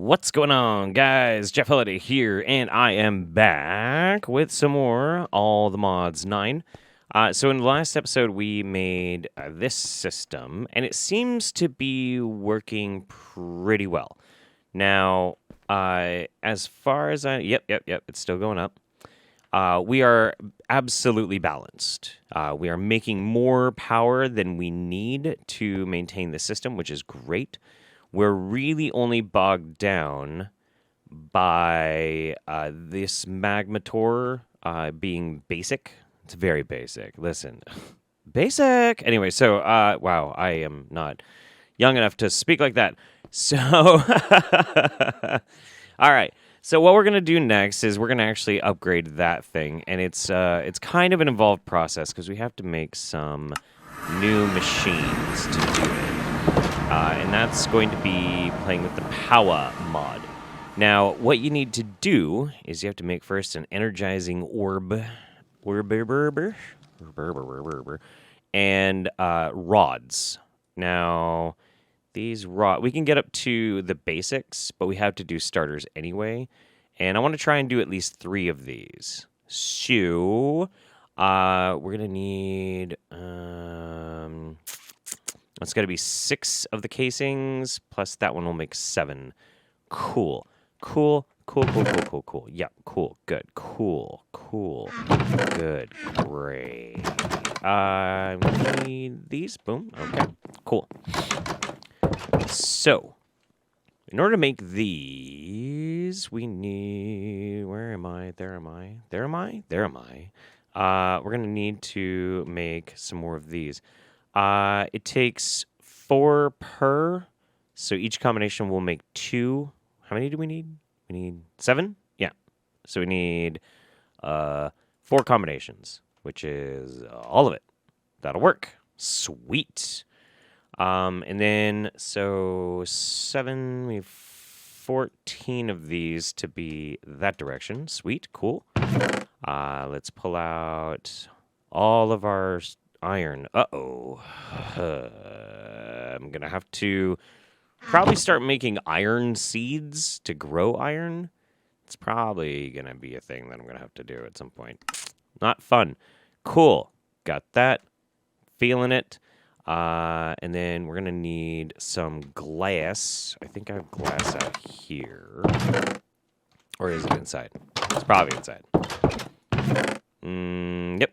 What's going on, guys? Jeff Holiday here, and I am back with some more All the Mods 9. So in the last episode, we made this system, and it seems to be working pretty well. Now, as far as I... Yep, it's still going up. We are absolutely balanced. We are making more power than we need to maintain the system, which is great. We're really only bogged down by this magmator being basic. It's very basic. Listen, basic. Anyway, so, wow, I am not young enough to speak like that. So, all right. So what we're going to do next is we're going to actually upgrade that thing. And it's kind of an involved process because we have to make some new machines to do it. And that's going to be playing with the power mod. Now, what you need to do is you have to make first an energizing orb, and rods. Now, these rods, we can get up to the basics, but we have to do starters anyway. And I want to try and do at least 3 of these. So, we're going to need... it's got to be 6 of the casings, plus that one will make 7. Cool. Yep, cool, good, cool, good, great. We need these, boom, okay, cool. So, in order to make these, we need, where am I, there am I. We're going to need to make some more of these. It takes 4 per, so each combination will make 2. How many do we need? We need 7? Yeah. So we need 4 combinations, which is all of it. That'll work. Sweet. And then, so 7, we have 14 of these to be that direction. Sweet, cool. Let's pull out all of our... iron. Uh-oh. I'm going to have to probably start making iron seeds to grow iron. It's probably going to be a thing that I'm going to have to do at some point. Not fun. Cool. Got that. Feeling it. And then we're going to need some glass. I think I have glass out here. Or is it inside? It's probably inside. Yep.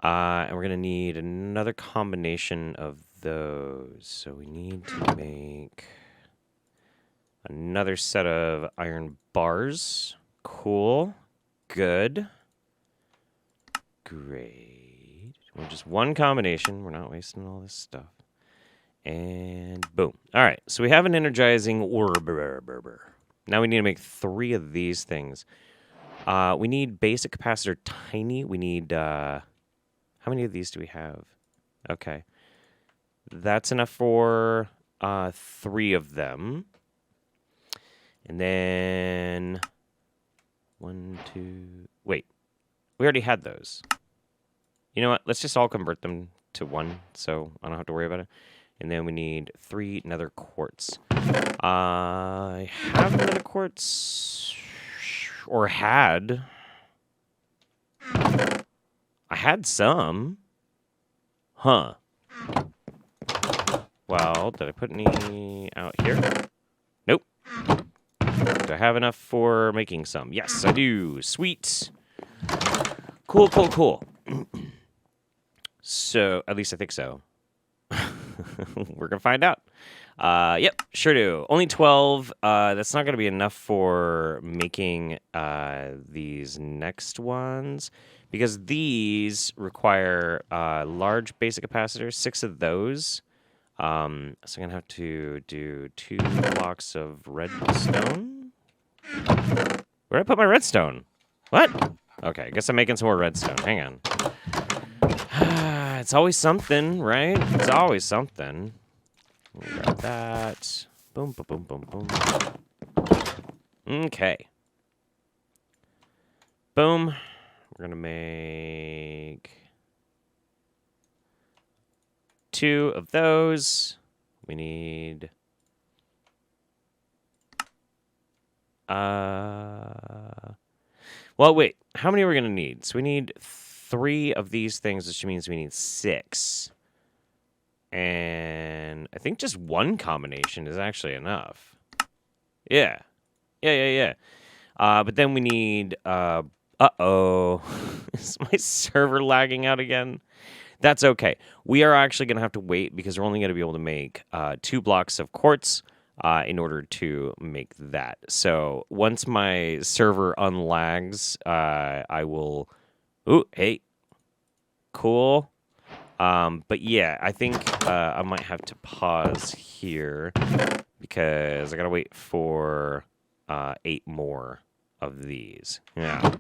And we're going to need another combination of those. So we need to make another set of iron bars. Cool. Good. Great. Well, just one combination. We're not wasting all this stuff. And boom. All right. So we have an energizing orb. Now we need to make 3 of these things. We need basic capacitor tiny. We need... how many of these do we have? Okay. That's enough for 3 of them. And then 1, 2... Wait. We already had those. You know what? Let's just all convert them to 1, so I don't have to worry about it. And then we need 3 nether quartz. I have nether quartz... Or had... I had some. Huh. Well, did I put any out here? Nope. Do I have enough for making some? Yes, I do. Sweet. Cool. So, at least I think so. We're going to find out. Yep, sure do. Only 12. That's not going to be enough for making these next ones. Because these require large basic capacitors, 6 of those. So I'm going to have to do 2 blocks of redstone. Where'd I put my redstone? What? Okay, I guess I'm making some more redstone. Hang on. It's always something, right? It's always something. Grab that. Boom. Okay. Boom. We're going to make 2 of those. We need Well, wait. How many are we going to need? So we need 3 of these things, which means we need 6. And I think just 1 combination is actually enough. Yeah. Yeah. But then we need... Uh-oh. Is my server lagging out again? That's okay. We are actually going to have to wait because we're only going to be able to make 2 blocks of quartz in order to make that. So once my server unlags, I will... Ooh, hey. Cool. But yeah, I think I might have to pause here because I got to wait for 8 more of these. Yeah.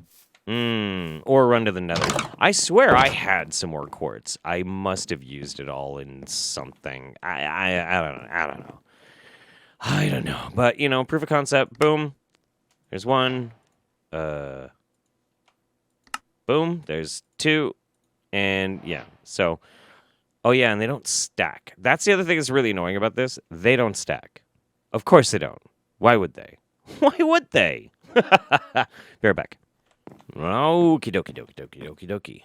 Or run to the nether. I swear I had some more quartz. I must have used it all in something. I don't know. But, proof of concept. Boom. There's 1. Boom. There's 2. And, yeah. So, oh, yeah, and they don't stack. That's the other thing that's really annoying about this. They don't stack. Of course they don't. Why would they? Why would they? Be right back. Okie dokie.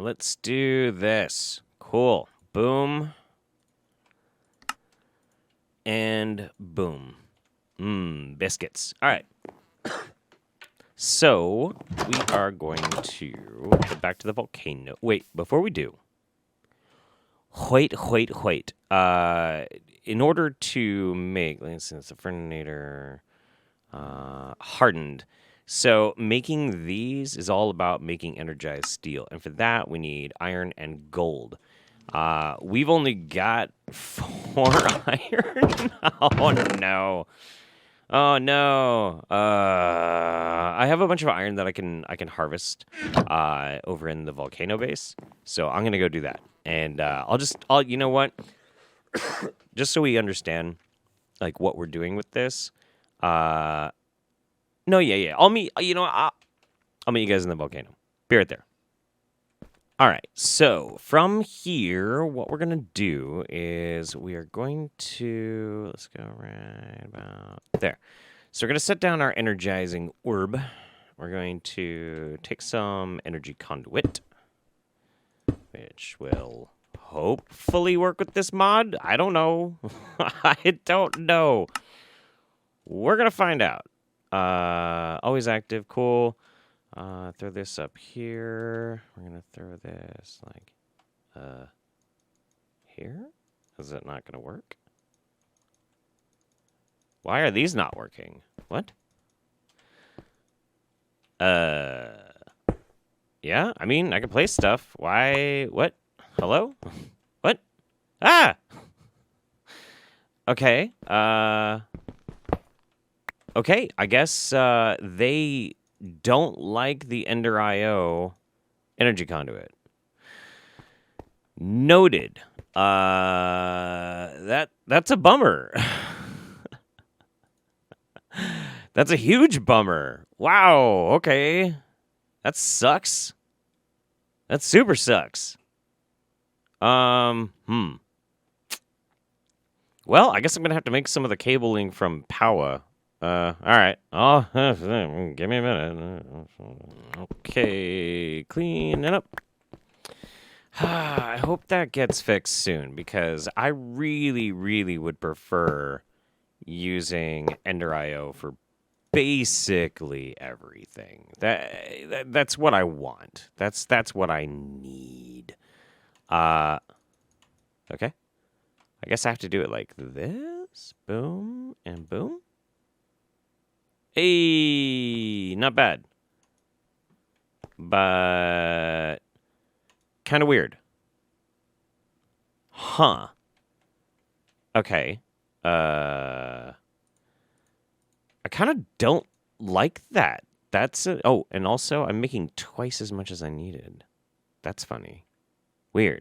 Let's do this. Cool. Boom. And boom. Biscuits. All right. So, we are going to go back to the volcano. Wait, before we do. Wait. In order to make, let's see, it's a ferninator, hardened. So making these is all about making energized steel. And for that, we need iron and gold. We've only got 4 iron. Oh, no. Oh, no. I have a bunch of iron that I can harvest over in the volcano base. So I'm going to go do that. And I'll you know what? Just so we understand, like, what we're doing with this. No, yeah. I'll meet you guys in the volcano. Be right there. All right. So from here, what we're gonna do is we are going to let's go right about there. So we're gonna set down our energizing orb. We're going to take some energy conduit, which will hopefully work with this mod. I don't know. I don't know. We're gonna find out. Always active, cool. Throw this up here. We're gonna throw this like here. Is it not gonna work? Why are these not working? What? Yeah, I mean, I can place stuff. Why? What? Hello? What? Ah! Okay, okay, I guess, they don't like the Ender IO energy conduit. Noted. That's a bummer. That's a huge bummer. Wow, okay. That sucks. That super sucks. Well, I guess I'm gonna have to make some of the cabling from Powa. All right. Oh, give me a minute. Okay, clean it up. I hope that gets fixed soon because I really, really would prefer using Ender IO for basically everything. That's what I want. That's what I need. Okay. I guess I have to do it like this. Boom and boom. Hey, not bad. But kind of weird. Huh. Okay. I kind of don't like that. That's it. Oh, and also I'm making twice as much as I needed. That's funny. I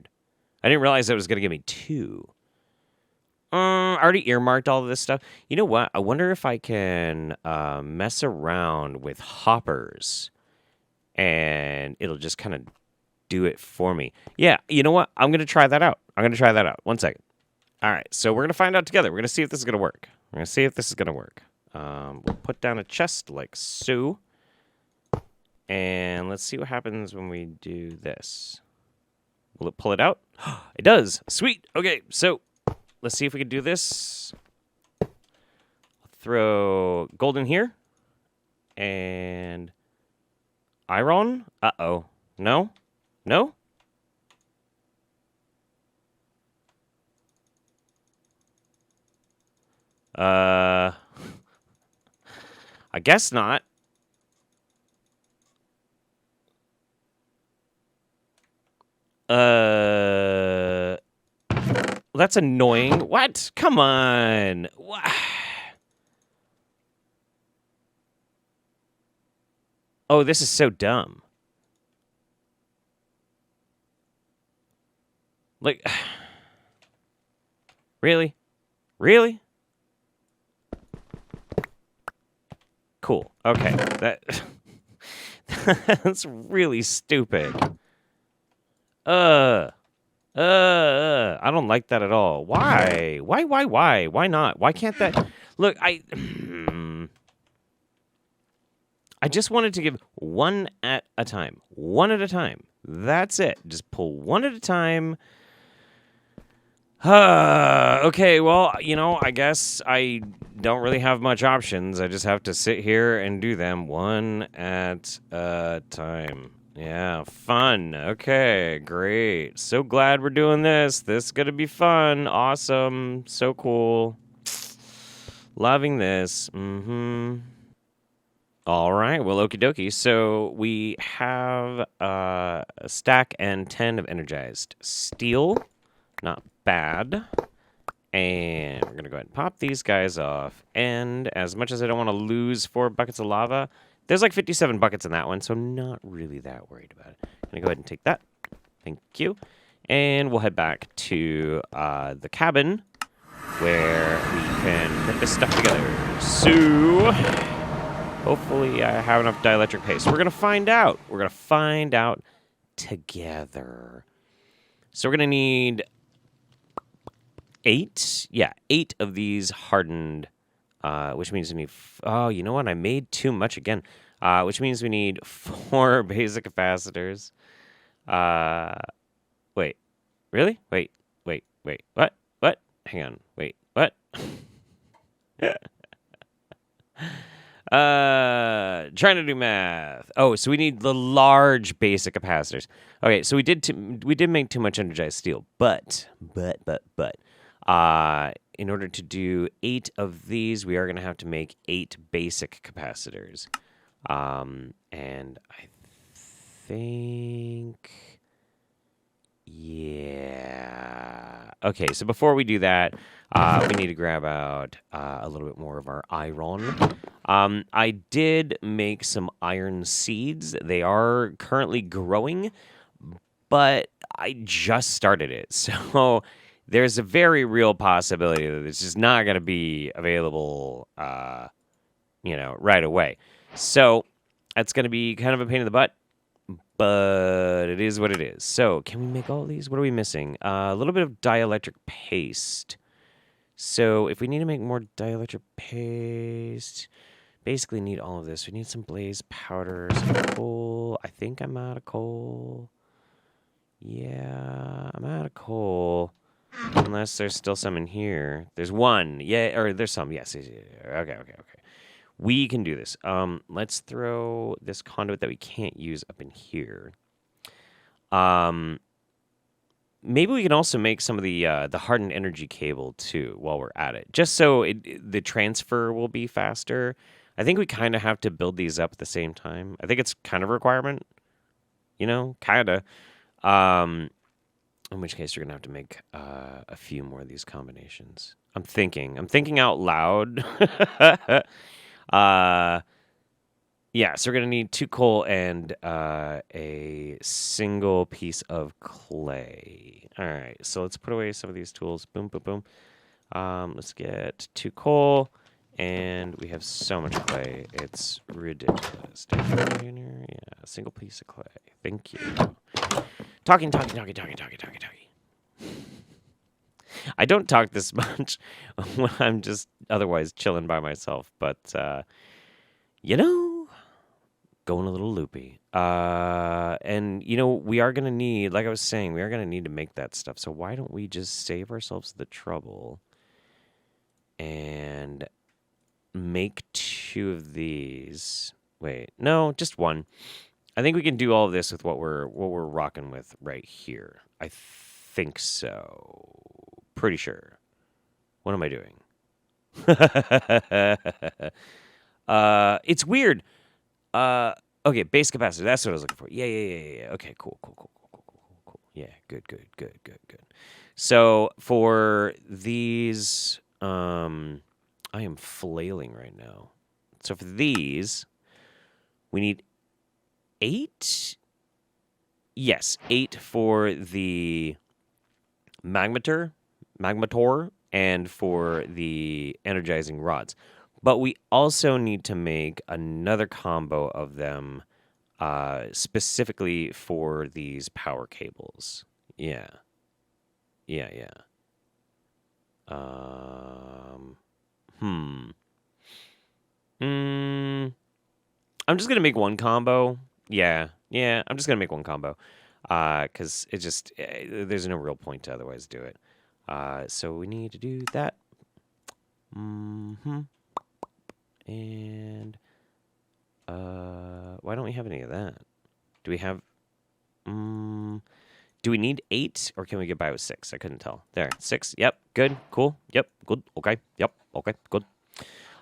didn't realize it was going to give me 2. I already earmarked all of this stuff. You know what? I wonder if I can mess around with hoppers and it'll just kind of do it for me. Yeah, you know what? I'm going to try that out. 1 second. All right, so we're going to find out together. We're going to see if this is going to work. We'll put down a chest like so. And let's see what happens when we do this. Will it pull it out? It does. Sweet. Okay, so let's see if we can do this. Throw gold in here. And iron. Uh-oh. No? No? I guess not. That's annoying. What? Come on. What? Oh, this is so dumb. Like, really? Really? Cool. Okay. That's really stupid. I don't like that at all. Why? Why? Why not? Why can't that... Look, I just wanted to give one at a time. One at a time. That's it. Just pull one at a time. Okay, well, you know, I guess I don't really have much options. I just have to sit here and do them one at a time. Yeah, fun. Okay, great. So glad we're doing this. This is going to be fun. Awesome. So cool. Loving this. All right. Well, okie dokie. So we have a stack and 10 of energized steel. Not bad. And we're going to go ahead and pop these guys off. And as much as I don't want to lose 4 buckets of lava, there's like 57 buckets in that one, so I'm not really that worried about it. I'm going to go ahead and take that. Thank you. And we'll head back to the cabin where we can put this stuff together. So, hopefully I have enough dielectric paste. We're going to find out. We're going to find out together. So we're going to need 8. Yeah, 8 of these hardened, which means we need... oh, you know what? I made too much again. Which means we need 4 basic capacitors. Wait. Really? Wait. What? Hang on. Wait. What? Trying to do math. Oh, so we need the large basic capacitors. Okay, so we did make too much energized steel, but in order to do 8 of these, we are going to have to make 8 basic capacitors. And I think, yeah. Okay, so before we do that, we need to grab out a little bit more of our iron. I did make some iron seeds. They are currently growing, but I just started it. So there's a very real possibility that it's just not going to be available, right away. So that's going to be kind of a pain in the butt, but it is what it is. So can we make all these? What are we missing? A little bit of dielectric paste. So if we need to make more dielectric paste, basically need all of this. We need some blaze powder, some coal. I think I'm out of coal. Yeah, I'm out of coal. Unless there's still some in here. There's one. Yeah, or there's some. Yes. Okay. We can do this. Let's throw this conduit that we can't use up in here. Maybe we can also make some of the hardened energy cable too while we're at it, just so the transfer will be faster. I think we kind of have to build these up at the same time. I think it's kind of a requirement, kind of. In which case, you're gonna have to make a few more of these combinations. I'm thinking out loud. Yeah, so we're going to need 2 coal and a single piece of clay. All right, so let's put away some of these tools. Boom. Let's get 2 coal, and we have so much clay. It's ridiculous. Yeah, a single piece of clay. Thank you. Talking. I don't talk this much when I'm just otherwise chilling by myself. But, you know, going a little loopy. And, you know, we are going to need, like I was saying, we are going to need to make that stuff. So why don't we just save ourselves the trouble and make 2 of these. Wait, no, just 1. I think we can do all of this with what we're rocking with right here. I think so. Pretty sure. What am I doing? It's weird. Okay, base capacity. That's what I was looking for. Yeah. Okay, cool. Yeah, good. So for these, I am flailing right now. So for these, we need 8. Yes, 8 for the magmator, and for the energizing rods. But we also need to make another combo of them specifically for these power cables. Yeah. I'm just going to make 1 combo. Yeah, I'm just going to make 1 combo. Because it just, there's no real point to otherwise do it. So we need to do that. And why don't we have any of that? Do we have... do we need 8, or can we get by with 6? I couldn't tell. There, 6. Yep, good, cool. Yep, good, okay. Yep, okay, good.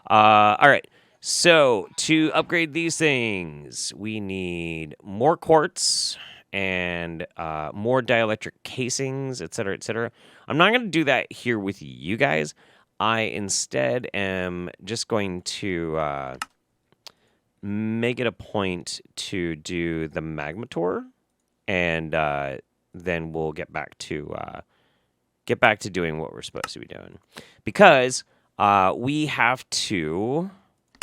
All right. So to upgrade these things, we need more quartz and more dielectric casings, etc., etc. I'm not going to do that here with you guys. I instead am just going to make it a point to do the magmator, and then we'll get back to doing what we're supposed to be doing, because we have to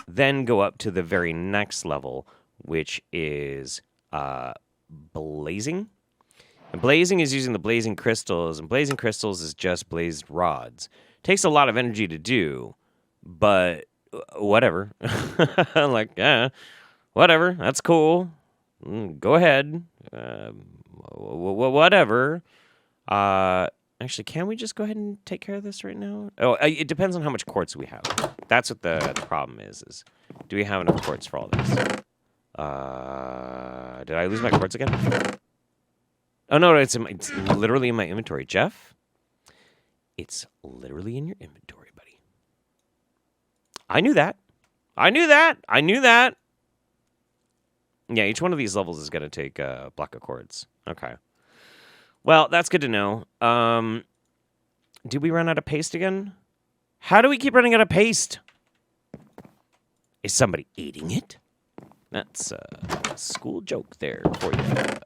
then go up to the very next level, which is blazing. And blazing is using the blazing crystals, and blazing crystals is just blazed rods. Takes a lot of energy to do, but whatever. Like, yeah, whatever. That's cool. Go ahead. Whatever. Actually, can we just go ahead and take care of this right now? Oh, it depends on how much quartz we have. That's what the problem is do we have enough quartz for all this? Did I lose my quartz again? Oh, no, it's literally in my inventory. Jeff, it's literally in your inventory, buddy. I knew that. Yeah, each one of these levels is going to take a block of quartz. Okay. Well, that's good to know. Did we run out of paste again? How do we keep running out of paste? Is somebody eating it? That's a school joke there for you. I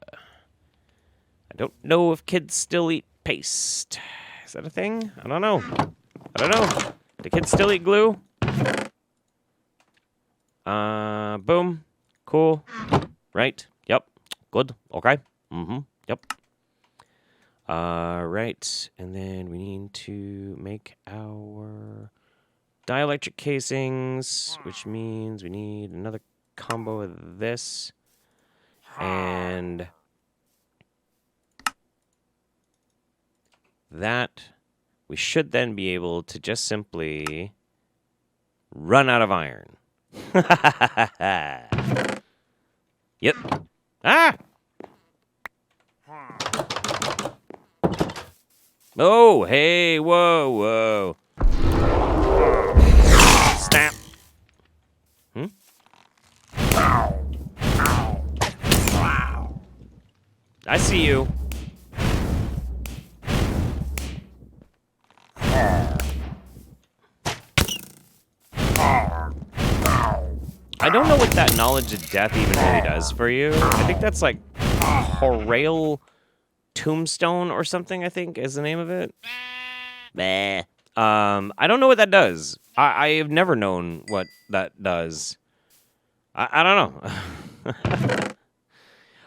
don't know if kids still eat paste. Is that a thing? I don't know. Do kids still eat glue? Boom. Cool. Right. Yep. Good. Okay. Yep. Right. And then we need to make our dielectric casings, which means we need another combo of this. And that we should then be able to just simply run out of iron. Yep. Ah! Oh, hey, whoa. Snap. I see you. I don't know what that knowledge of death even really does for you. I think that's like Horail Tombstone or something, I think is the name of it. Bleh. I don't know what that does. I have never known what that does. I don't know.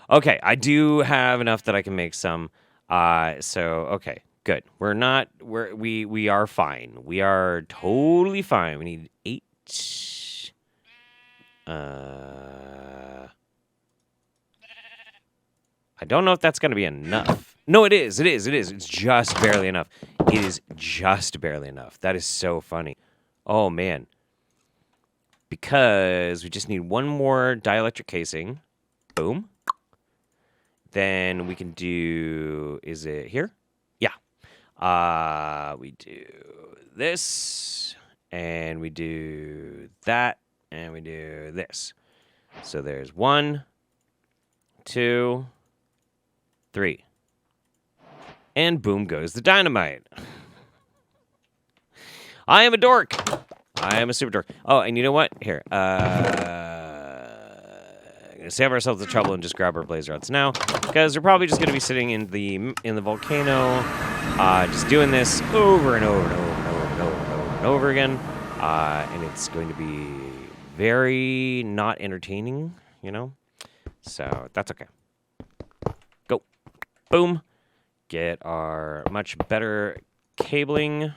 Okay, I do have enough that I can make some. So, okay. Good. We are fine. We are totally fine. We need 8. I don't know if that's going to be enough. No, it is. It is. It is. It's just barely enough. It is just barely enough. That is so funny. Oh, man. Because we just need one more dielectric casing. Boom. Then we can do... Is it here? Yeah. We do this. And we do that. And we do this. So there's 1, 2... 3. And boom goes the dynamite. I am a dork. I am a super dork. Oh, and you know what? Here. Save ourselves the trouble and just grab our blaze rods now. Because we're probably just going to be sitting in the volcano. Just doing this over and over and over and over and over and over and over again. And it's going to be very not entertaining, you know? So that's okay. Boom. Get our much better cabling.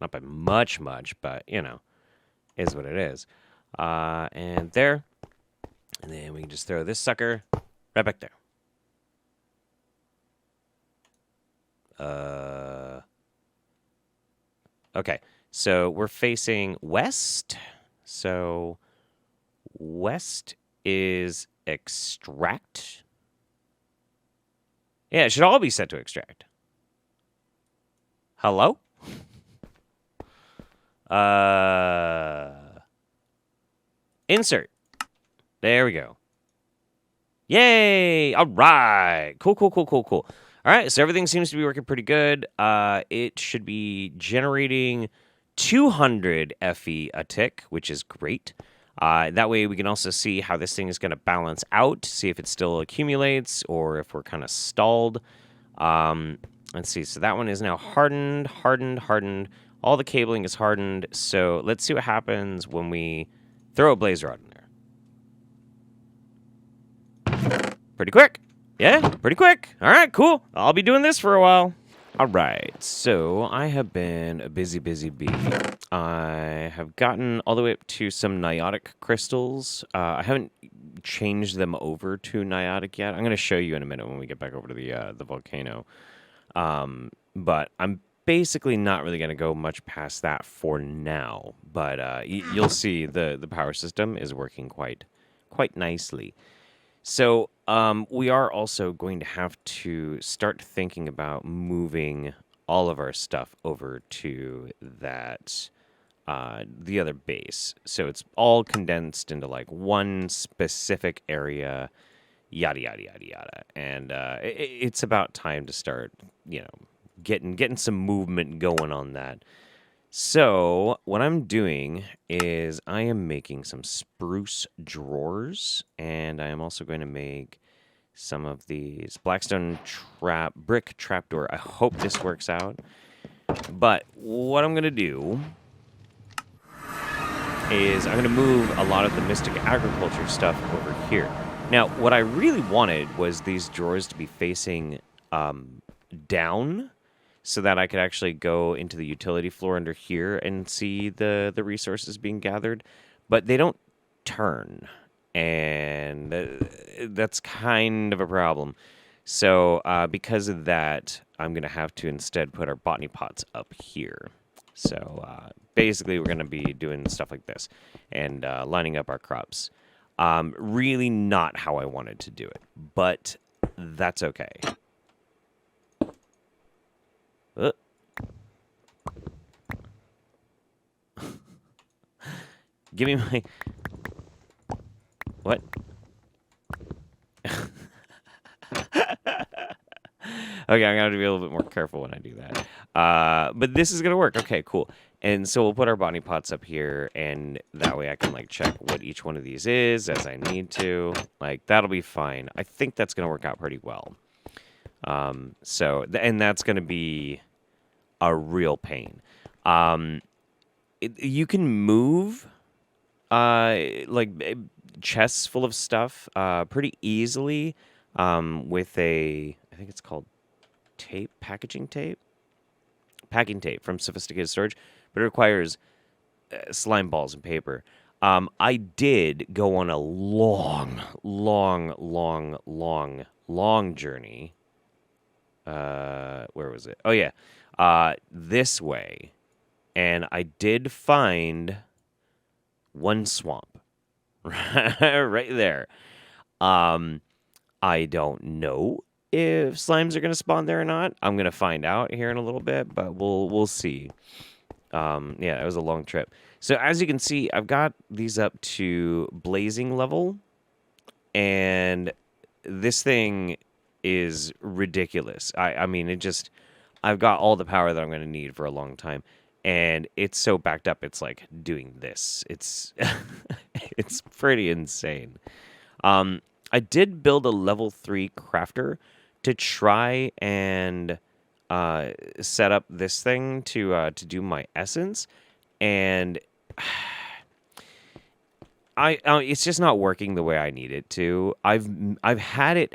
Not by much, but, you know, is what it is. And there. And then we can just throw this sucker right back there. Okay. So we're facing west. So west is extract. Yeah, it should all be set to extract. Hello? Insert. There we go. Yay! All right. Cool. All right, so everything seems to be working pretty good. It should be generating 200 FE a tick, which is great. That way we can also see how this thing is going to balance out, see if it still accumulates or if we're kind of stalled. Let's see. So that one is now hardened. All the cabling is hardened. So let's see what happens when we throw a blaze rod in there. Pretty quick. Yeah, pretty quick. All right, cool. I'll be doing this for a while. All right, so I have been a busy bee. I have gotten all the way up to some niotic crystals. I haven't changed them over to niotic yet. I'm going to show you in a minute when we get back over to the volcano. But I'm basically not really going to go much past that for now. But you'll see the power system is working quite nicely. So we are also going to have to start thinking about moving all of our stuff over to that the other base. So it's all condensed into like one specific area, yada yada yada yada. And it's about time to start, you know, getting some movement going on that. So what I'm doing is I am making some spruce drawers, and I am also going to make some of these blackstone brick trapdoor. I hope this works out. But what I'm going to do is I'm going to move a lot of the mystic agriculture stuff over here. Now, what I really wanted was these drawers to be facing down, so that I could actually go into the utility floor under here and see the resources being gathered. But they don't turn, and that's kind of a problem. So because of that, I'm going to have to instead put our botany pots up here. So basically, we're going to be doing stuff like this and lining up our crops. Really not how I wanted to do it, but that's okay. Give me my... What? Okay, I'm going to have to be a little bit more careful when I do that. But this is going to work. Okay, cool. And so we'll put our botany pots up here, and that way I can, like, check what each one of these is as I need to. Like, that'll be fine. I think that's going to work out pretty well. And that's going to be a real pain. You can move, like, chests full of stuff pretty easily with I think it's called packaging tape. packing tape from Sophisticated Storage, but it requires slime balls and paper. I did go on a long journey. Where was it? Oh, yeah. This way. And I did find one swamp right there. I don't know if slimes are going to spawn there or not. I'm going to find out here in a little bit, but we'll see. Yeah, it was a long trip. So as you can see, I've got these up to blazing level, and this thing is ridiculous. I mean, I've got all the power that I'm going to need for a long time, and it's so backed up. It's like doing this. It's it's pretty insane. I did build a level 3 crafter to try and set up this thing to do my essence, and it's just not working the way I need it to. I've had it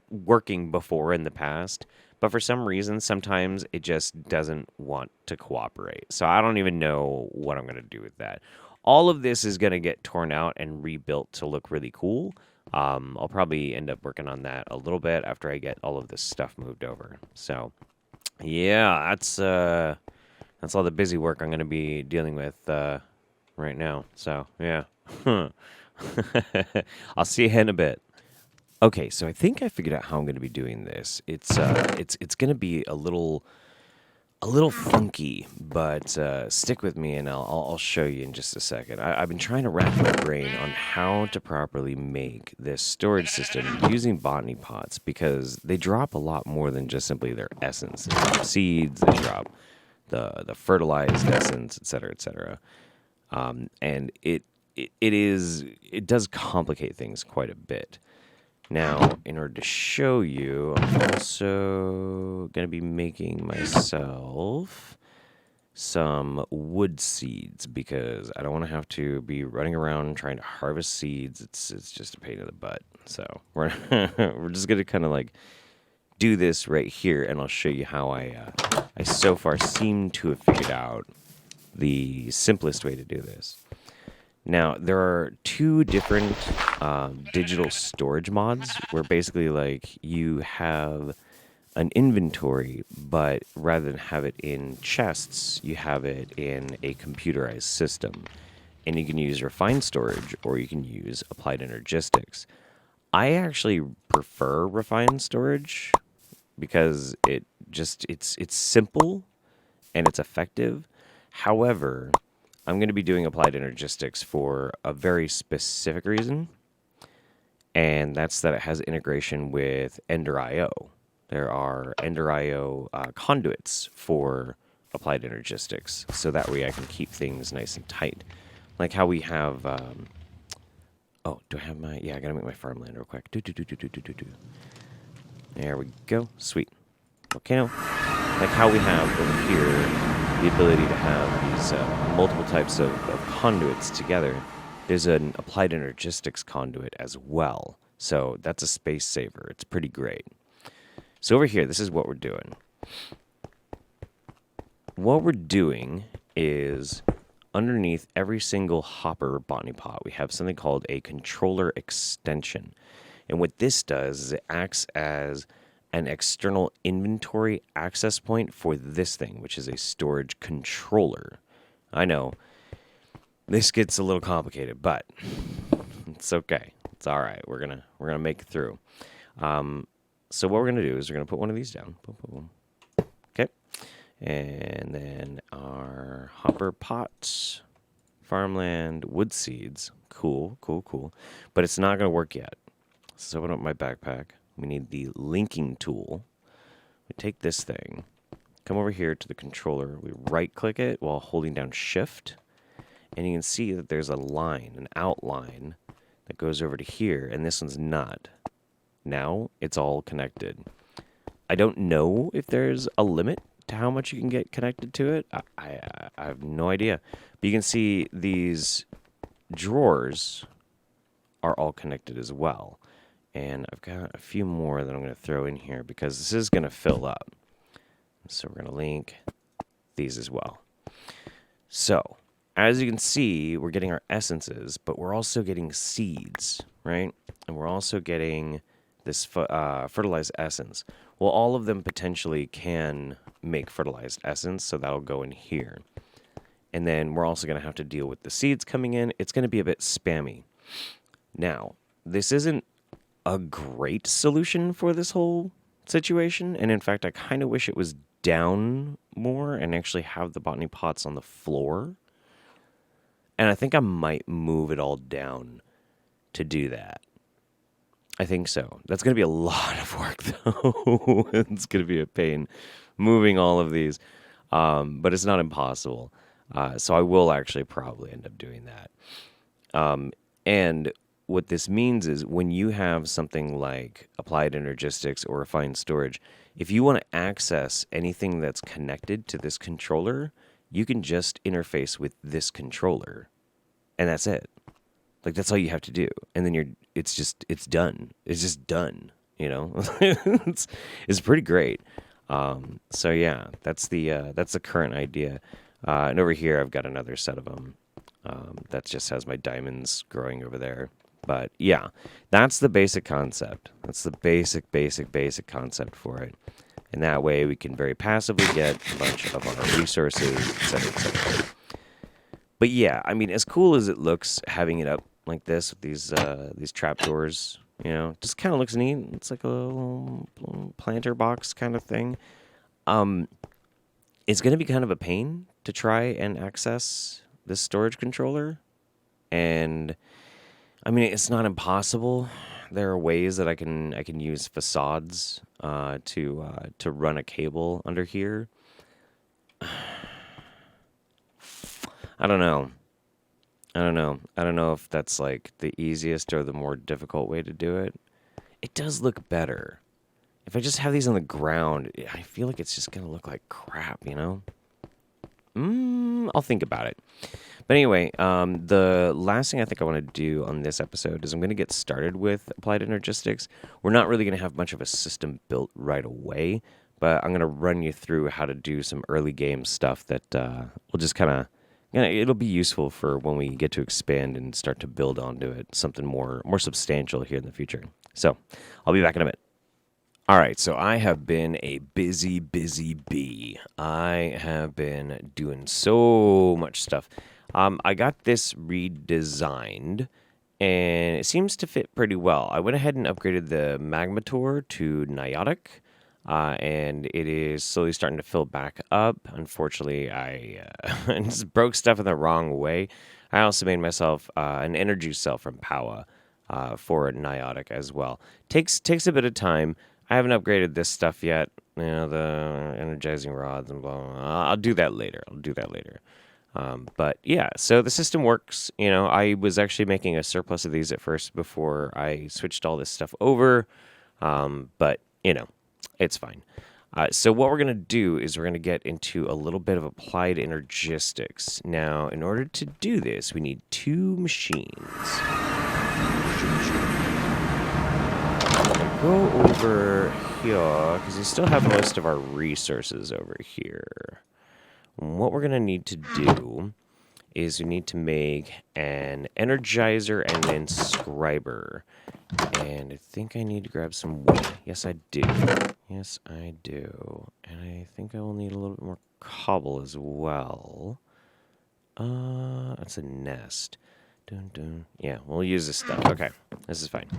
working before in the past, but for some reason sometimes it just doesn't want to cooperate. So I don't even know what I'm going to do with that. All of this is going to get torn out and rebuilt to look really cool. I'll probably end up working on that a little bit after I get all of this stuff moved over. So yeah, that's all the busy work I'm going to be dealing with right now. So yeah. I'll see you in a bit. Okay, so I think I figured out how I'm going to be doing this. It's going to be a little funky, but stick with me and I'll show you in just a second. I've been trying to rack my brain on how to properly make this storage system using botany pots, because they drop a lot more than just simply their essence. They drop seeds, they drop the fertilized essence, etc., etc. And it does complicate things quite a bit. Now, in order to show you, I'm also going to be making myself some wood seeds, because I don't want to have to be running around trying to harvest seeds. It's just a pain in the butt. So we're just going to kind of like do this right here, and I'll show you how I so far seem to have figured out the simplest way to do this. Now, there are two different digital storage mods where basically like you have an inventory, but rather than have it in chests, you have it in a computerized system. And you can use refined storage or you can use applied energistics. I actually prefer refined storage because it's simple and it's effective. However, I'm going to be doing applied energistics for a very specific reason, and that's that it has integration with Ender.io. There are Ender.io conduits for applied energistics, so that way I can keep things nice and tight. Like how we have... oh, do I have my... Yeah, I got to make my farmland real quick. There we go. Sweet. Okay, now, like how we have over here the ability to have these multiple types of conduits together. There's an applied energistics conduit as well. So that's a space saver. It's pretty great. So over here, this is what we're doing. What we're doing is underneath every single hopper botany pot, we have something called a controller extension. And what this does is it acts as an external inventory access point for this thing, which is a storage controller. I know this gets a little complicated, but it's okay. It's all right. We're gonna make it through. So what we're gonna do is we're gonna put one of these down. Boom, boom, boom. Okay, and then our hopper pots, farmland, wood seeds. Cool. But it's not gonna work yet. So open up my backpack. We need the linking tool. We take this thing, come over here to the controller. We right-click it while holding down Shift. And you can see that there's a line, an outline, that goes over to here. And this one's not. Now it's all connected. I don't know if there's a limit to how much you can get connected to it. I have no idea. But you can see these drawers are all connected as well. And I've got a few more that I'm going to throw in here because this is going to fill up. So we're going to link these as well. So, as you can see, we're getting our essences, but we're also getting seeds, right? And we're also getting this fertilized essence. Well, all of them potentially can make fertilized essence, so that'll go in here. And then we're also going to have to deal with the seeds coming in. It's going to be a bit spammy. Now, this isn't a great solution for this whole situation. And in fact, I kind of wish it was down more and actually have the botany pots on the floor. And I think I might move it all down to do that. I think so. That's going to be a lot of work, though. It's going to be a pain moving all of these. But it's not impossible. So I will actually probably end up doing that. And what this means is when you have something like applied energistics or refined storage, if you want to access anything that's connected to this controller, you can just interface with this controller, and that's it. Like, that's all you have to do, and then it's done. It's just done. It's pretty great. So yeah, that's the current idea. And over here, I've got another set of them. That just has my diamonds growing over there. But yeah, that's the basic concept. That's the basic concept for it. And that way we can very passively get a bunch of our resources, etc., etc. But yeah, I mean, as cool as it looks having it up like this with these trapdoors, just kind of looks neat. It's like a little planter box kind of thing. It's going to be kind of a pain to try and access this storage controller. And I mean, it's not impossible. There are ways that I can use facades to run a cable under here. I don't know if that's like the easiest or the more difficult way to do it. It does look better. If I just have these on the ground, I feel like it's just going to look like crap, I'll think about it. But anyway, the last thing I think I want to do on this episode is I'm going to get started with Applied Energistics. We're not really going to have much of a system built right away, but I'm going to run you through how to do some early game stuff that will just kind of, it'll be useful for when we get to expand and start to build onto it, something more substantial here in the future. So I'll be back in a bit. All right, so I have been a busy bee. I have been doing so much stuff. I got this redesigned, and it seems to fit pretty well. I went ahead and upgraded the Magmator to Niotic, and it is slowly starting to fill back up. Unfortunately, I just broke stuff in the wrong way. I also made myself an energy cell from Powa for Niotic as well. Takes a bit of time. I haven't upgraded this stuff yet, the energizing rods and blah, blah, blah. I'll do that later. But yeah, so the system works. I was actually making a surplus of these at first before I switched all this stuff over. But, it's fine. So what we're going to do is we're going to get into a little bit of applied energistics. Now, in order to do this, we need 2 machines. Go over here, because we still have most of our resources over here. What we're going to need to do is we need to make an energizer and an inscriber. And I think I need to grab some wood. Yes, I do. And I think I will need a little bit more cobble as well. That's a nest. Dun, dun. Yeah, we'll use this stuff. Okay, this is fine.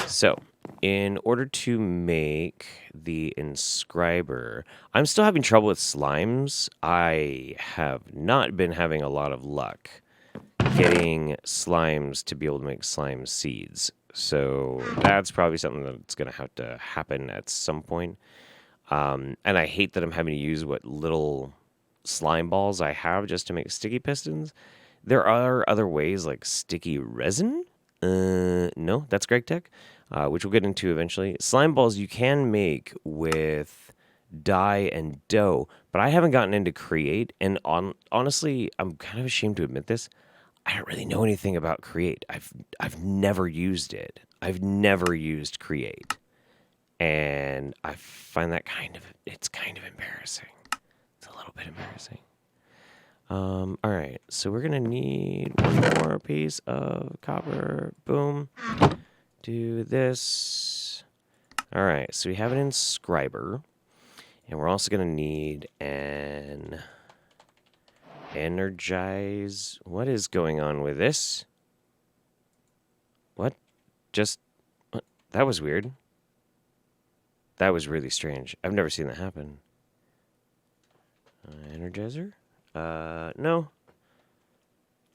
So, in order to make the inscriber, I'm still having trouble with slimes. I have not been having a lot of luck getting slimes to be able to make slime seeds. So that's probably something that's going to have to happen at some point. And I hate that I'm having to use what little slime balls I have just to make sticky pistons. There are other ways like sticky resin. No, that's Greg Tech. Which we'll get into eventually. Slime balls you can make with dye and dough, but I haven't gotten into Create, and honestly, I'm kind of ashamed to admit this. I don't really know anything about Create. I've never used it. I've never used Create, and I find that it's kind of embarrassing. It's a little bit embarrassing. All right, so we're gonna need one more piece of copper. Boom. Do this. All right, so we have an inscriber, and we're also gonna need an Energize. What is going on with this? What? Just... What? That was weird. That was really strange. I've never seen that happen. Energizer? No.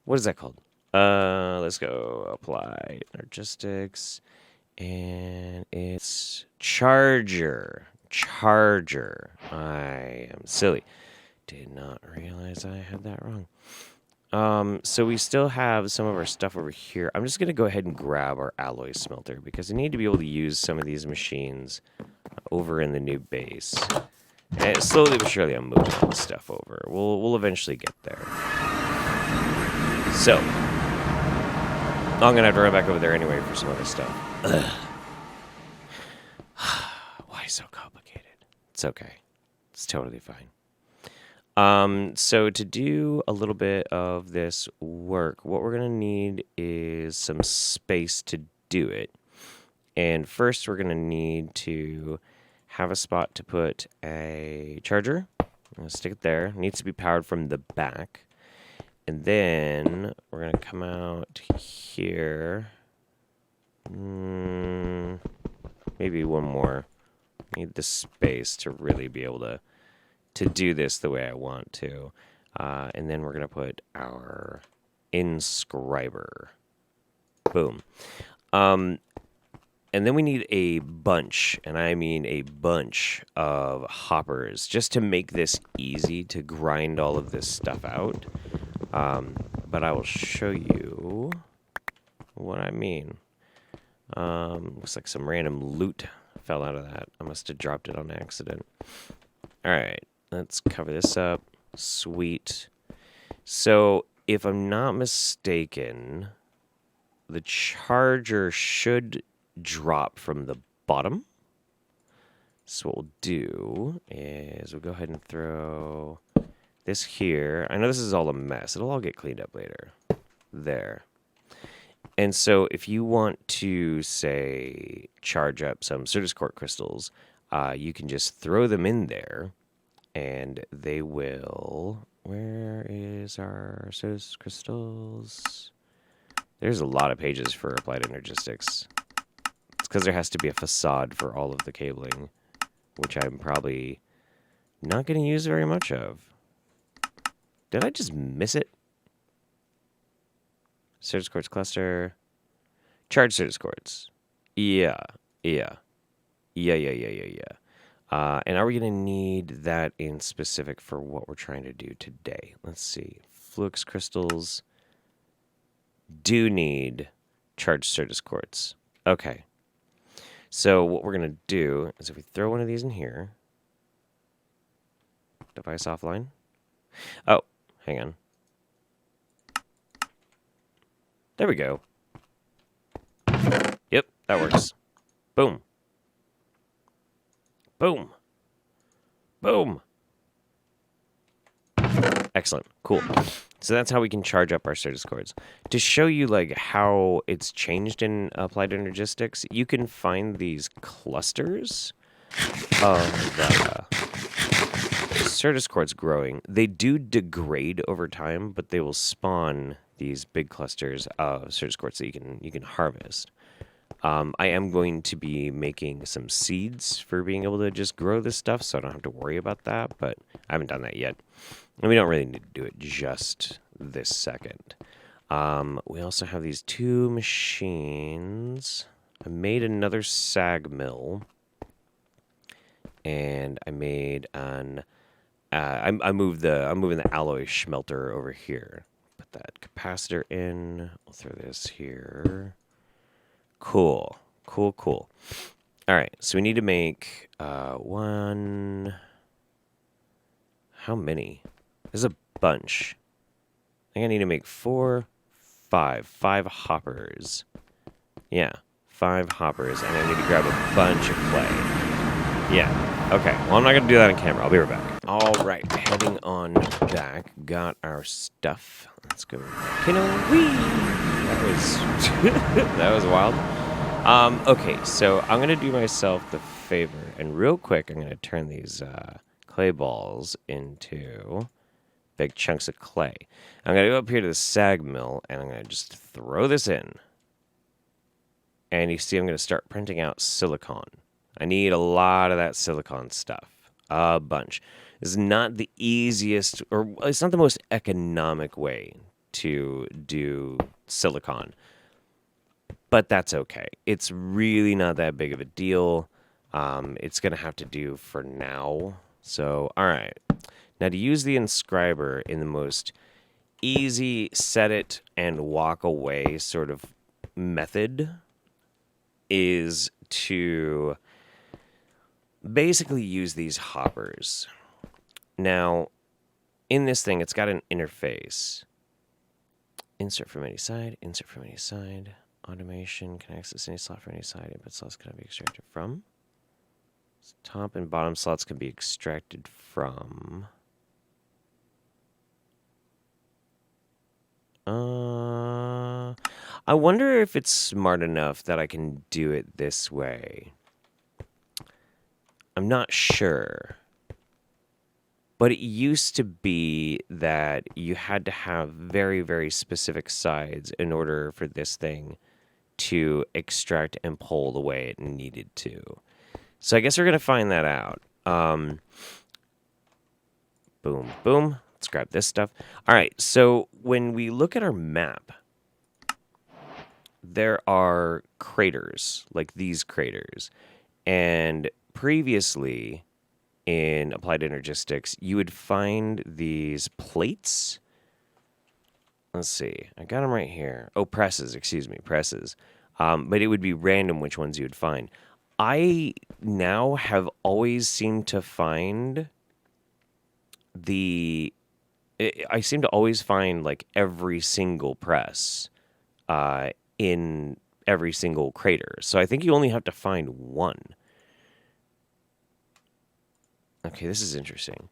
What is that called? Let's go apply Energistics. And it's charger. Charger. I am silly. Did not realize I had that wrong. So we still have some of our stuff over here. I'm just going to go ahead and grab our alloy smelter because I need to be able to use some of these machines over in the new base. And slowly but surely I'm moving all this stuff over. We'll eventually get there. So, I'm going to have to run back over there anyway for some other stuff. Ugh. Why so complicated? It's okay. It's totally fine. So to do a little bit of this work, what we're going to need is some space to do it. And first we're going to need to have a spot to put a charger. I'm going to stick it there. It needs to be powered from the back. And then we're going to come out here. Maybe one more. Need the space to really be able to do this the way I want to. And then we're going to put our inscriber. Boom. And then we need a bunch, and I mean a bunch of hoppers, just to make this easy to grind all of this stuff out. But I will show you what I mean. Looks like some random loot fell out of that. I must have dropped it on accident. All right, let's cover this up. Sweet. So, if I'm not mistaken, the charger should drop from the bottom. So what we'll do is we'll go ahead and throw this here. I know this is all a mess. It'll all get cleaned up later. There. And so if you want to, say, charge up some Certus Quartz crystals, you can just throw them in there, and they will... Where is our Certus crystals? There's a lot of pages for applied energistics. It's because there has to be a facade for all of the cabling, which I'm probably not going to use very much of. Did I just miss it? Certus Quartz cluster. Charge Certus Quartz. Yeah. And are we going to need that in specific for what we're trying to do today? Let's see. Flux crystals do need charged Certus Quartz. Okay. So what we're going to do is if we throw one of these in here. Device offline. Oh, hang on. There we go. Yep, that works. Boom. Boom. Boom. Excellent. Cool. So that's how we can charge up our Certus Quartz. To show you like how it's changed in Applied Energistics, you can find these clusters of Certus Quartz growing. They do degrade over time, but they will spawn these big clusters of Certus Quartz that you can harvest. I am going to be making some seeds for being able to just grow this stuff, so I don't have to worry about that, but I haven't done that yet. And we don't really need to do it just this second. We also have these two machines. I made another sag mill, and I made an... I'm moving the alloy smelter over here. Put that capacitor in. We'll throw this here. Cool. All right, so we need to make one... How many? There's a bunch. I think I need to make five hoppers. Yeah, 5 hoppers, and I need to grab a bunch of clay. Yeah. Okay. Well, I'm not going to do that on camera. I'll be right back. All right. Heading on back. Got our stuff. Let's go. Whee! That was that was wild. Okay, so I'm going to do myself the favor. And real quick, I'm going to turn these clay balls into big chunks of clay. I'm going to go up here to the sag mill, and I'm going to just throw this in. And you see I'm going to start printing out silicon. I need a lot of that silicon stuff. A bunch. This is not the easiest, or it's not the most economic way to do silicon. But that's okay. It's really not that big of a deal. It's going to have to do for now. So, all right. Now, to use the inscriber in the most easy set it and walk away sort of method is to basically use these hoppers. Now, in this thing, it's got an interface. Insert from any side, insert from any side. Automation can access any slot from any side. Input slots can be extracted from. Top and bottom slots can be extracted from. I wonder if it's smart enough that I can do it this way. I'm not sure. But it used to be that you had to have very, very specific sides in order for this thing to extract and pull the way it needed to. So I guess we're going to find that out. Boom, boom. Let's grab this stuff. All right, so when we look at our map, there are craters, like these craters. And previously, in Applied Energistics, you would find these plates. Let's see. I got them right here. Oh, presses. Excuse me. Presses. But it would be random which ones you would find. I now have always seemed to find I seem to always find like every single press in every single crater. So I think you only have to find one. Okay, this is interesting.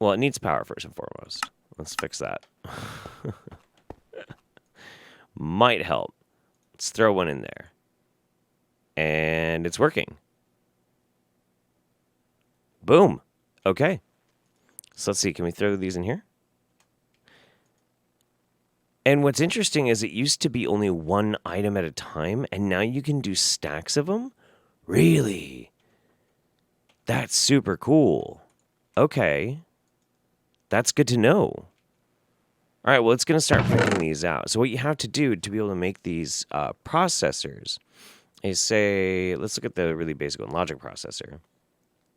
Well, it needs power first and foremost. Let's fix that. Might help. Let's throw one in there. And it's working. Boom. Okay. So let's see. Can we throw these in here? And what's interesting is it used to be only one item at a time, and now you can do stacks of them? Really? That's super cool. Okay. That's good to know. All right, well, it's going to start printing these out. So what you have to do to be able to make these processors is say, let's look at the really basic one, logic processor.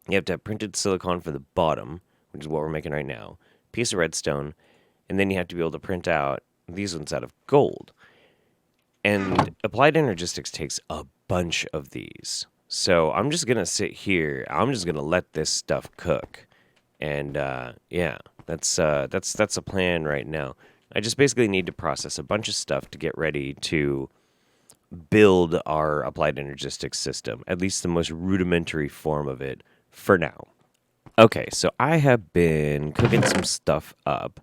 You have to have printed silicon for the bottom, which is what we're making right now, piece of redstone, and then you have to be able to print out these ones out of gold. And Applied Energistics takes a bunch of these. So I'm just going to sit here. I'm just going to let this stuff cook. And yeah, that's a plan right now. I just basically need to process a bunch of stuff to get ready to build our Applied Energistics system, at least the most rudimentary form of it for now. Okay, so I have been cooking some stuff up,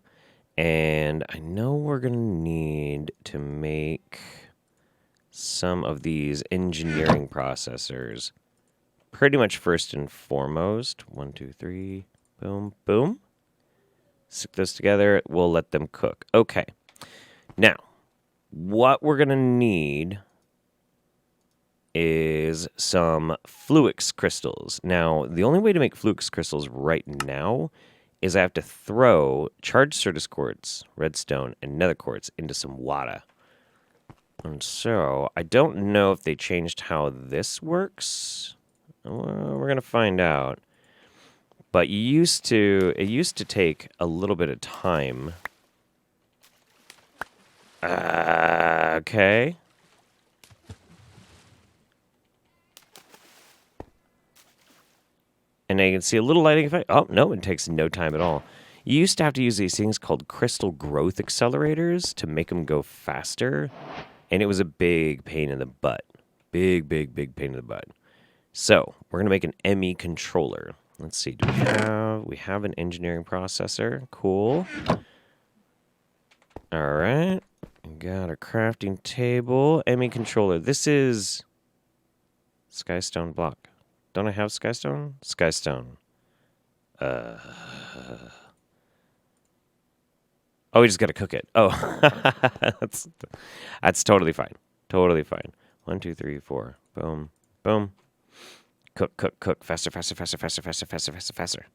and I know we're going to need to make some of these engineering processors pretty much first and foremost. 1, 2, 3, boom, boom. Stick those together. We'll let them cook. Okay. Now, what we're going to need is some Fluix crystals. Now, the only way to make Fluix crystals right now is I have to throw charged Certus quartz, redstone, and nether quartz into some water. And so, I don't know if they changed how this works. Well, we're going to find out. But it used to take a little bit of time. Okay. And I can see a little lighting effect. Oh, no, it takes no time at all. You used to have to use these things called crystal growth accelerators to make them go faster. And it was a big pain in the butt. Big, big, big pain in the butt. So we're gonna make an ME controller. Let's see. Do we have an engineering processor? Cool. All right. Got a crafting table. ME controller. This is Skystone block. Don't I have Skystone? Skystone. Oh, we just gotta cook it. Oh, that's totally fine. Totally fine. 1, 2, 3, 4. Boom, boom. Cook, cook, cook. Faster, faster, faster, faster, faster, faster, faster, faster.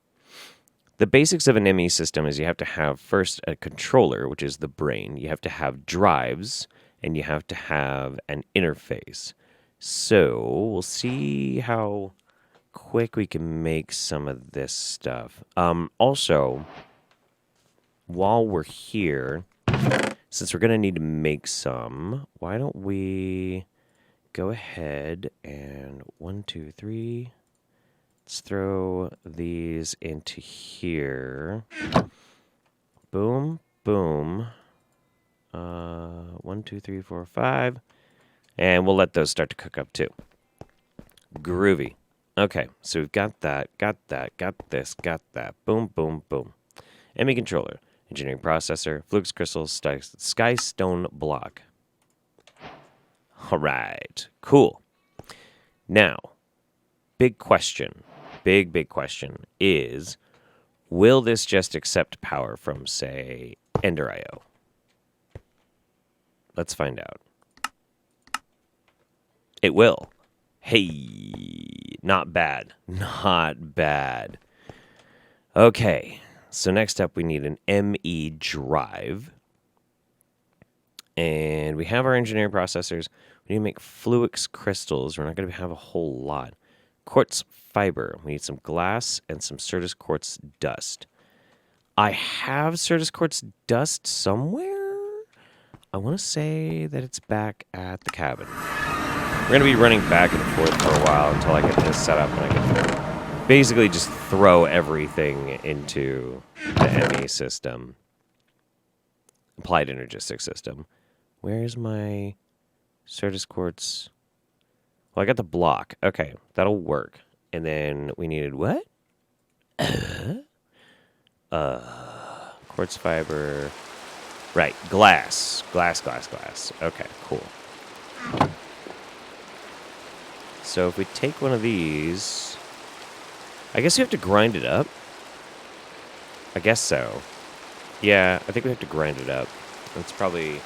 The basics of an ME system is you have to have first a controller, which is the brain. You have to have drives, and you have to have an interface. So we'll see how quick we can make some of this stuff. Also, while we're here, since we're going to need to make some, why don't we go ahead and 1, 2, 3. Let's throw these into here. Boom, boom. 1, 2, 3, 4, 5. And we'll let those start to cook up too. Groovy. Okay, so we've got that, got this, got that. Boom, boom, boom. ME controller. Engineering processor, flux crystals, skystone block. All right, cool. Now, big question is, will this just accept power from, say, Ender.io? Let's find out. It will. Hey, not bad. Not bad. Okay. So next up, we need an ME drive. And we have our engineering processors. We need to make flux crystals. We're not going to have a whole lot. Quartz fiber. We need some glass and some Certus quartz dust. I have Certus quartz dust somewhere. I want to say that it's back at the cabin. We're going to be running back and forth for a while until I get this set up and I can basically just throw everything into the ME system. Applied Energistics system. Where's my Certus quartz? Well, I got the block. Okay, that'll work. And then we needed what? Quartz fiber. Right, glass. Glass. Okay, cool. So if we take one of these, I guess you have to grind it up. I guess so. Yeah, I think we have to grind it up. It's probably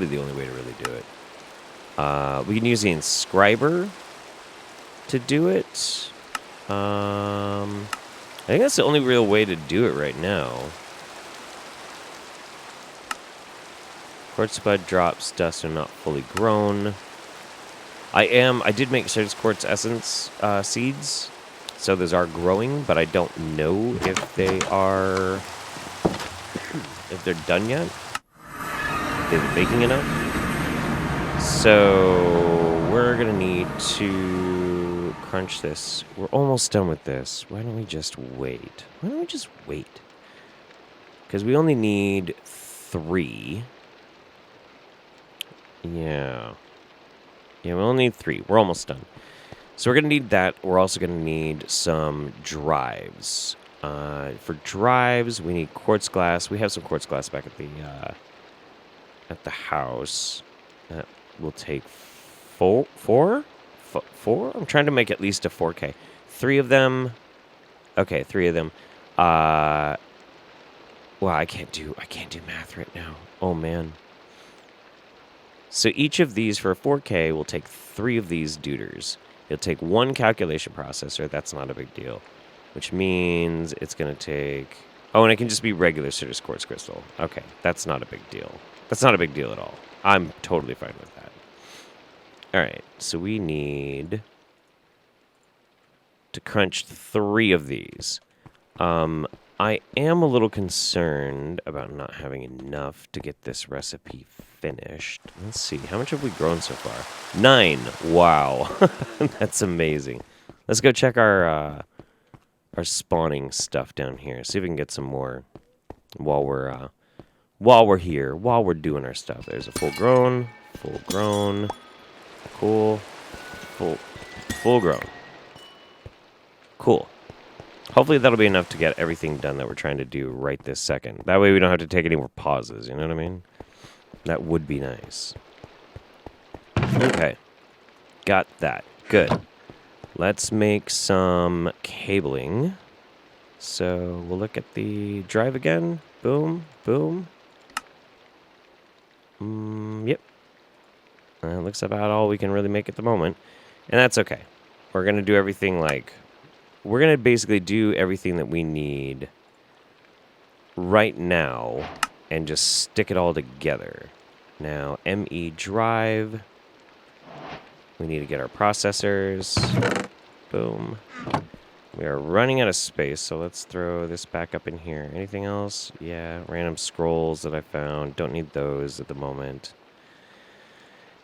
the only way to really do it. We can use the inscriber to do it. I think that's the only real way to do it right now. Quartz bud drops, dust are not fully grown. I did make Certus quartz essence seeds, so those are growing, but I don't know if they're done yet. They're baking enough. So we're gonna need to crunch this. We're almost done with this. Why don't we just wait? Because we only need 3. Yeah, we only need 3. We're almost done. So we're going to need that. We're also going to need some drives. For drives, we need quartz glass. We have some quartz glass back at the house. That will take 4? 4? I'm trying to make at least a 4K. 3 of them. Okay, 3 of them. Well, I can't do math right now. Oh man. So each of these for a 4K will take 3 of these duders. It'll take 1 calculation processor. That's not a big deal. Which means it's going to take... Oh, and it can just be regular Certus quartz crystal. Okay, that's not a big deal. That's not a big deal at all. I'm totally fine with that. All right, so we need to crunch 3 of these. I am a little concerned about not having enough to get this recipe finished. Let's see. How much have we grown so far? 9. Wow. That's amazing. Let's go check our spawning stuff down here. See if we can get some more while we're here, while we're doing our stuff. There's a full grown. Cool. full grown. Cool. Hopefully that'll be enough to get everything done that we're trying to do right this second. That way we don't have to take any more pauses, you know what I mean? That would be nice. Okay. Got that. Good. Let's make some cabling. So we'll look at the drive again. Boom, boom. Yep. That looks about all we can really make at the moment. And that's okay. We're going to do everything we're going to basically do everything that we need right now and just stick it all together. Now, ME drive. We need to get our processors. Boom. We are running out of space, so let's throw this back up in here. Anything else? Yeah, random scrolls that I found. Don't need those at the moment.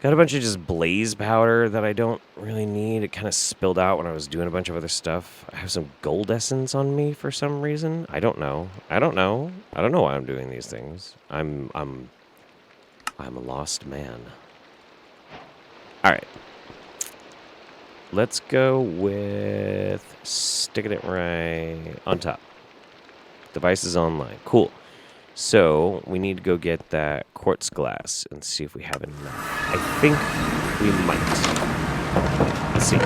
Got a bunch of just blaze powder that I don't really need. It kind of spilled out when I was doing a bunch of other stuff. I have some gold essence on me for some reason. I don't know. I don't know why I'm doing these things. I'm a lost man. All right. Let's go with sticking it right on top. Device is online. Cool. So we need to go get that quartz glass and see if we have enough. I think we might. Let's see.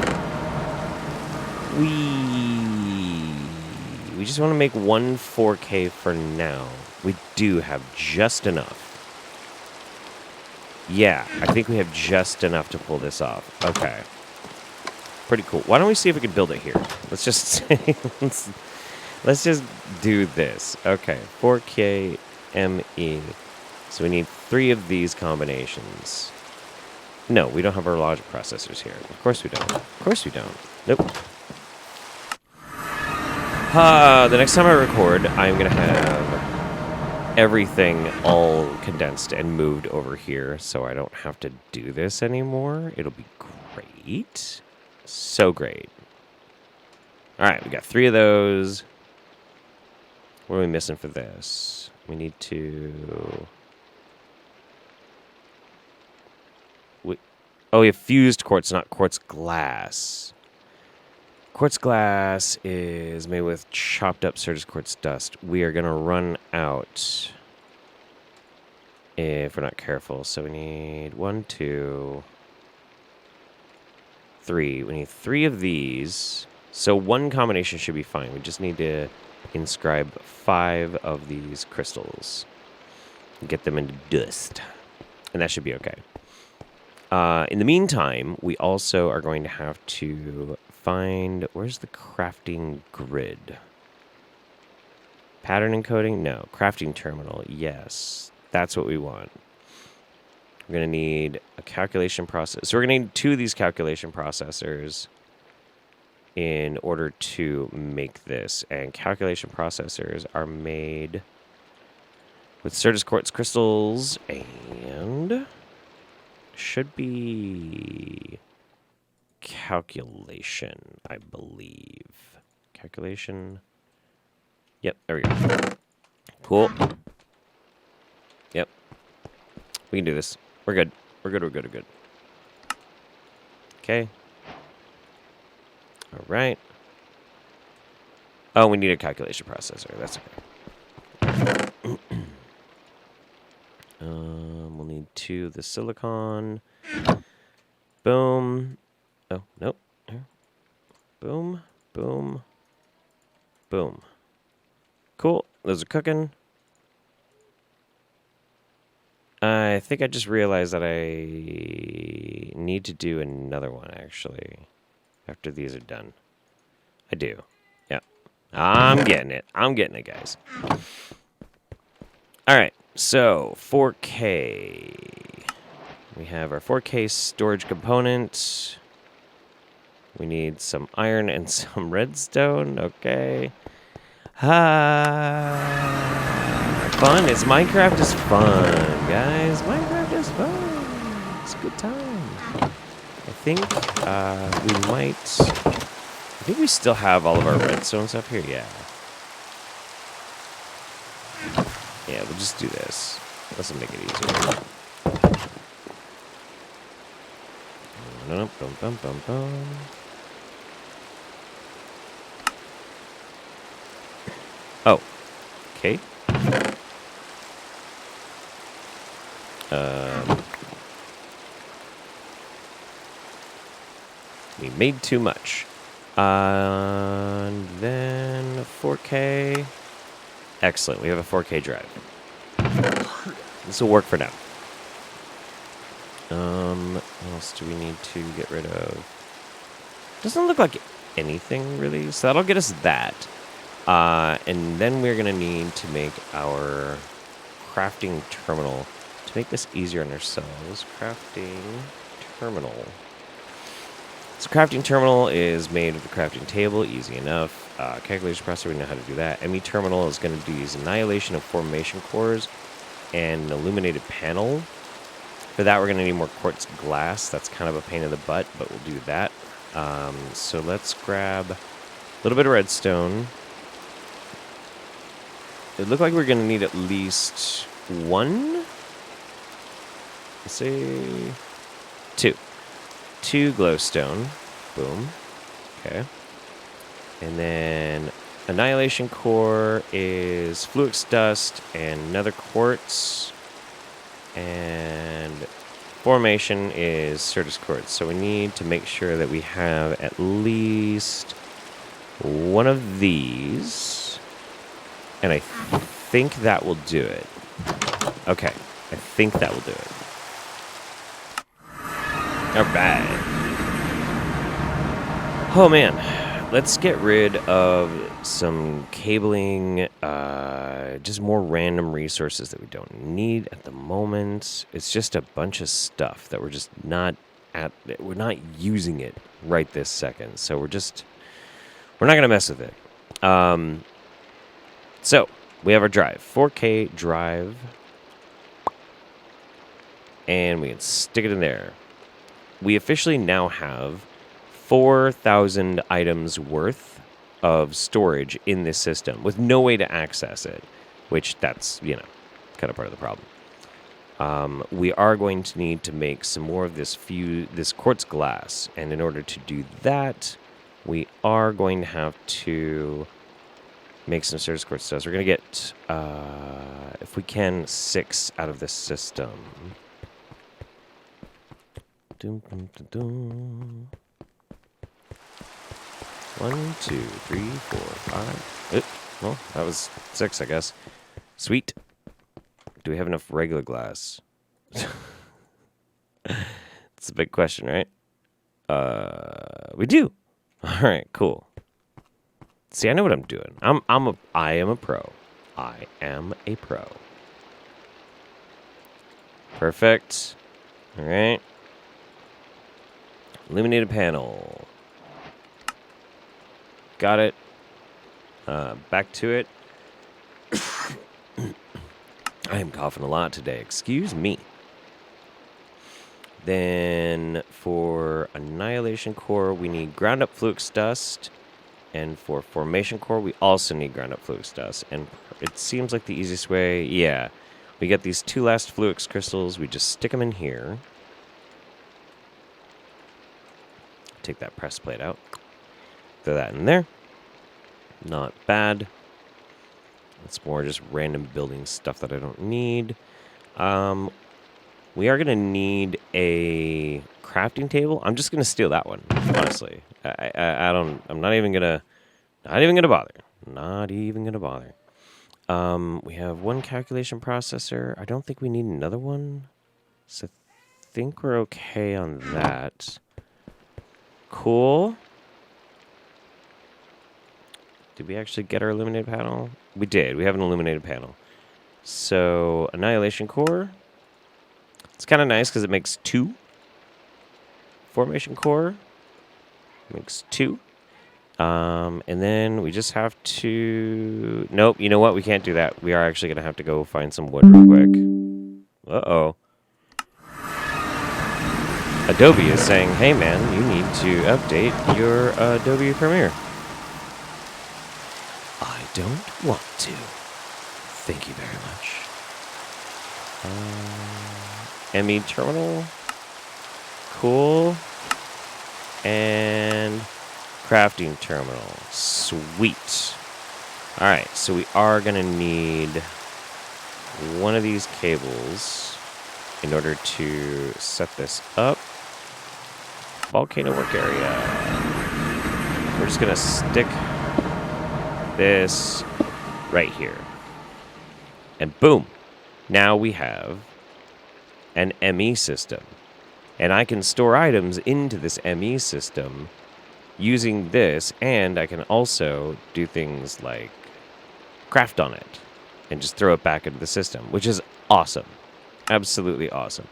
We just want to make one 4K for now. We do have just enough. Yeah, I think we have just enough to pull this off. Okay. Pretty cool. Why don't we see if we can build it here? Let's just let's just do this. Okay, 4K ME. So we need 3 of these combinations. No, we don't have our logic processors here. Of course we don't. Of course we don't. Nope. The next time I record, I'm going to have everything all condensed and moved over here so I don't have to do this anymore. It'll be great. So great. All right, we got 3 of those. What are we missing for this? We need to... Oh, we have fused quartz, not quartz glass. Quartz glass is made with chopped up Certus quartz dust. We are going to run out if we're not careful. So we need 1, 2... 3. We need 3 of these. So one combination should be fine. We just need to inscribe 5 of these crystals. Get them into dust. And that should be okay. In the meantime, we also are going to have to find... Where's the crafting grid? Pattern encoding? No. Crafting terminal. Yes. That's what we want. We're going to need a calculation process. So we're going to need 2 of these calculation processors in order to make this. And calculation processors are made with Certus quartz crystals and should be calculation, I believe. Calculation. Yep, there we go. Cool. Yep. We can do this. We're good. We're good, we're good, we're good. Okay. All right. Oh, we need a calculation processor. That's okay. We'll need 2 of the silicon. Boom. Oh, nope. Here. Boom, boom, boom. Cool. Those are cooking. I think I just realized that I need to do another one, actually, after these are done. I do. Yeah. I'm getting it. I'm getting it, guys. All right. So, 4K. We have our 4K storage component. We need some iron and some redstone. Okay. Fun. Minecraft is fun, guys. Minecraft is fun. It's a good time. I think I think we still have all of our redstone stuff here. Yeah. Yeah, we'll just do this. This will make it easier. Oh, okay. We made too much. And then 4K. Excellent. We have a 4K drive. This will work for now. What else do we need to get rid of? Doesn't look like anything really, so that'll get us that. And then we're gonna need to make our crafting terminal to make this easier on ourselves. Crafting terminal. So crafting terminal is made with the crafting table, easy enough. Calculation processor, we know how to do that. ME terminal is going to use annihilation of formation cores and an illuminated panel. For that, we're going to need more quartz glass. That's kind of a pain in the butt, but we'll do that. So let's grab a little bit of redstone. It looked like we're going to need at least one. Let's say two. 2 glowstone. Boom. Okay. And then annihilation core is flux dust and another quartz. And formation is Certus quartz. So we need to make sure that we have at least one of these. And I think that will do it. Okay. I think that will do it. All right. Oh, man. Let's get rid of some cabling, just more random resources that we don't need at the moment. It's just a bunch of stuff that we're just not using it right this second. So we're not going to mess with it. So we have our drive, 4K drive, and we can stick it in there. We officially now have 4,000 items worth of storage in this system with no way to access it, which that's, kind of part of the problem. We are going to need to make some more of this quartz glass. And in order to do that, we are going to have to make some Certus quartz dust. We're going to get, if we can, 6 out of this system. Dum, dum, dum, dum. 1, 2, 3, 4, 5. Well, that was 6, I guess. Sweet. Do we have enough regular glass? It's a big question, right? We do. All right, cool. See, I know what I'm doing. I am a pro. I am a pro. Perfect. All right. Illuminated panel. Got it. Back to it. I am coughing a lot today. Excuse me. Then for annihilation core, we need ground up flux dust. And for formation core, we also need ground up flux dust. And it seems like the easiest way, yeah. We get these 2 last flux crystals. We just stick them in here. Take that press plate out. Throw that in there. Not bad. It's more just random building stuff that I don't need. We are going to need a crafting table. I'm just going to steal that one, honestly. I'm not even going to bother. Not even going to bother. We have 1 calculation processor. I don't think we need another one. So I think we're okay on that. Cool. Did we actually get our illuminated panel? We did. We have an illuminated panel. So, annihilation core. It's kind of nice because it makes 2. Formation core makes 2. And then we just have to... Nope, you know what? We can't do that. We are actually going to have to go find some wood real quick. Uh-oh. Adobe is saying, hey man, you need to update your Adobe Premiere. I don't want to. Thank you very much. ME terminal. Cool. and crafting terminal. Sweet. All right, so we are going to need one of these cables in order to set this up. Volcano work area. We're just going to stick this right here. And boom. Now we have an ME system. And I can store items into this ME system using this, and I can also do things like craft on it and just throw it back into the system, which is awesome. Absolutely awesome.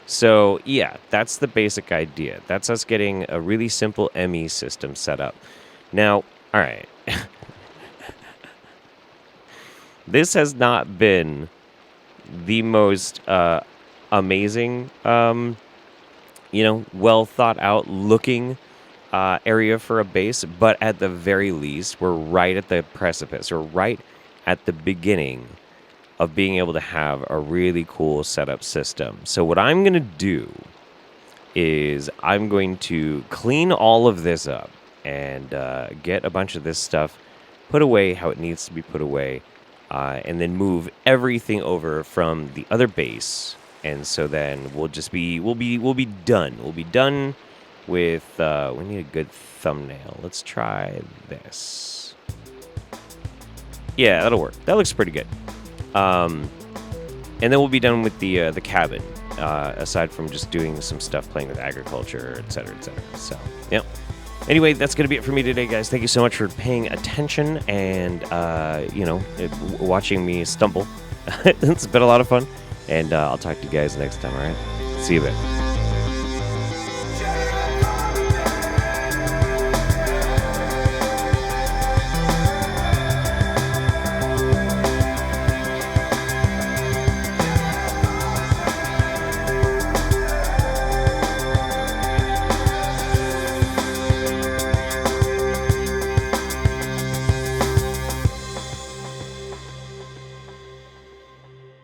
So, yeah, that's the basic idea. That's us getting a really simple ME system set up. Now, all right. This has not been the most amazing, well thought out looking area for a base, but at the very least, we're right at the precipice. We're right at the beginning of being able to have a really cool setup system. So what I'm going to do is I'm going to clean all of this up and get a bunch of this stuff put away how it needs to be put away, and then move everything over from the other base. And so then we'll be done. We'll be done with, we need a good thumbnail. Let's try this. Yeah, that'll work. That looks pretty good. And then we'll be done with the cabin, aside from just doing some stuff, playing with agriculture, et cetera, et cetera. So, yeah. Anyway, that's going to be it for me today, guys. Thank you so much for paying attention and, watching me stumble. It's been a lot of fun. And I'll talk to you guys next time, all right? See you, man.